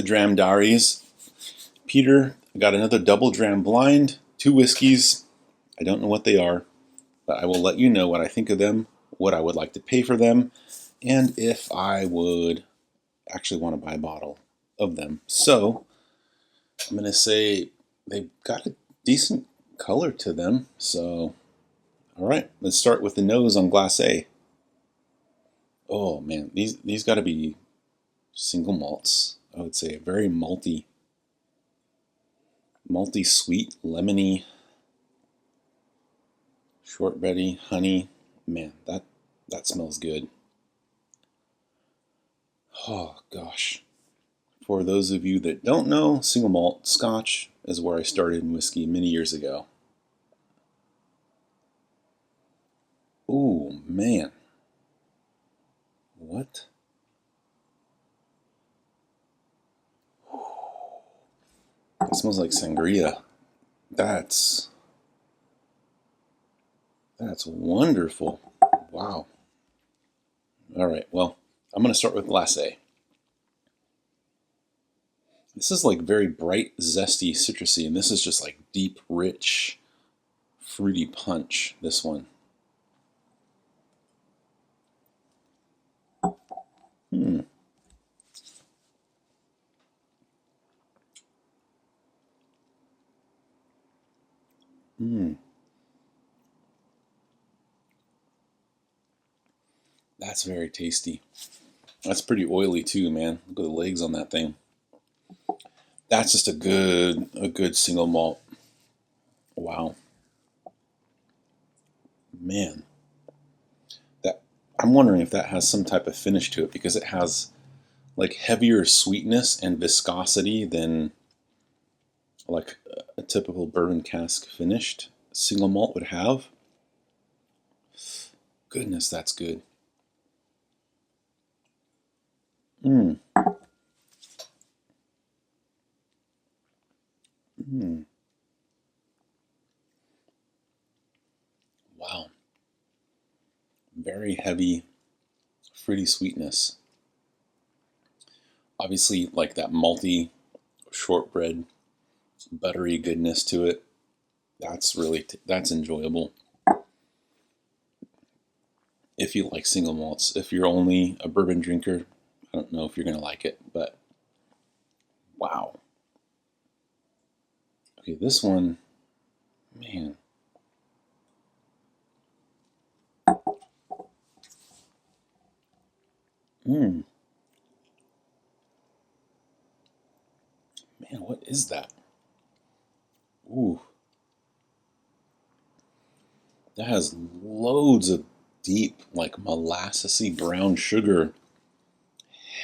Dram Diaries. Peter got another double dram blind, 2 whiskeys. I don't know what they are, but I will let you know what I think of them, what I would like to pay for them, and if I would actually want to buy a bottle of them. So I'm going to say they've got a decent color to them. So, all right, let's start with the nose on Glass A. Oh man, these got to be single malts. I would say very malty, sweet, lemony, shortbready, honey. Man, that smells good. Oh gosh. For those of you that don't know, single malt Scotch is where I started in whiskey many years ago. Oh man. What? It smells like sangria. That's wonderful. Wow. All right, well, I'm going to start with Glass A. This is like very bright, zesty, citrusy, and this is just like deep, rich, fruity punch, this one. That's very tasty. That's pretty oily too, man. Look at the legs on that thing. That's just a good single malt. Wow. Man. I'm wondering if that has some type of finish to it, because it has like heavier sweetness and viscosity than like a typical bourbon cask finished single malt would have. Goodness, that's good. Wow. Very heavy, fruity sweetness. Obviously, like that malty, shortbread, buttery goodness to it. That's that's enjoyable. If you like single malts. If you're only a bourbon drinker, I don't know if you're going to like it, but wow. Okay, this one, man. Man, what is that? Ooh. That has loads of deep, like molassesy brown sugar,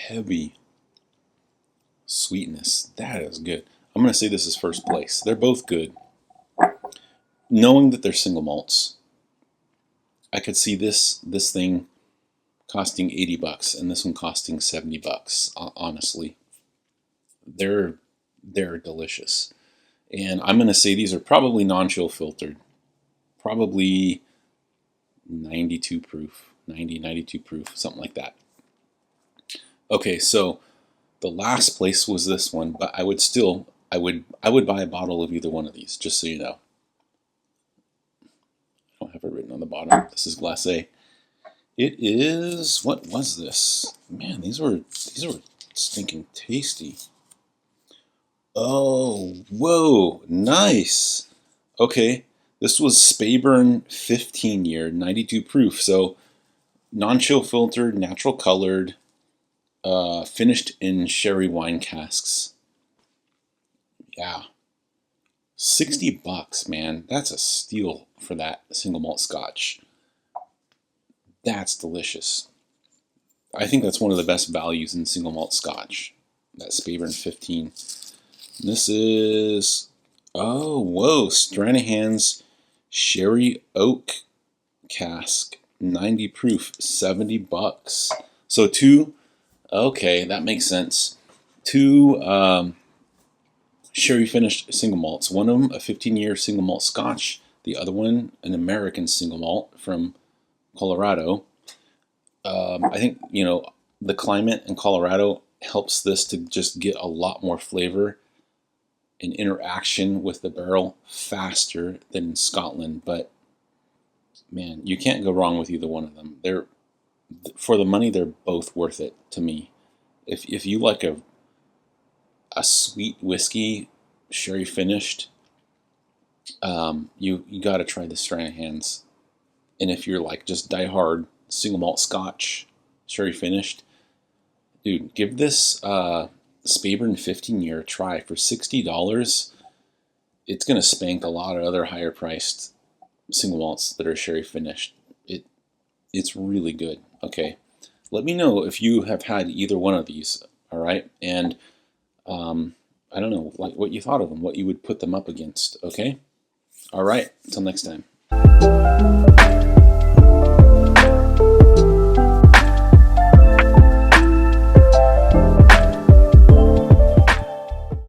heavy sweetness. That is good. I'm going to say this is first place. They're both good. Knowing that they're single malts, I could see this thing costing $80 and this one costing $70. Honestly, they're delicious, and I'm going to say these are probably non-chill filtered, probably 92 proof, 92 proof, something like that. Okay, so the last place was this one, but I would buy a bottle of either one of these, just so you know. I don't have it written on the bottom. This is Glass A. It is, what was this? Man, these were stinking tasty. Oh, whoa, nice. Okay, this was Speyburn 15 year, 92 proof. So non-chill filtered, natural colored, finished in sherry wine casks. Yeah. $60, man. That's a steal for that single malt Scotch. That's delicious. I think that's one of the best values in single malt Scotch. That Speyburn 15. This is, oh, whoa, Stranahan's Sherry Oak Cask, 90 proof, $70. So okay, that makes sense. 2 sherry finished single malts. One of them a 15-year single malt Scotch. The other one an American single malt from Colorado. I think, the climate in Colorado helps this to just get a lot more flavor and interaction with the barrel faster than in Scotland. But man, you can't go wrong with either one of them. They're, for the money, they're both worth it to me. If you like a sweet whiskey, sherry finished, you got to try the Stranahan's. And if you're like just die-hard single malt Scotch, sherry finished, dude, give this Speyburn 15-year a try for $60. It's gonna spank a lot of other higher priced single malts that are sherry finished. It's really good. Okay, let me know if you have had either one of these. All right, and I don't know, like what you thought of them, what you would put them up against. Okay, all right, until next time.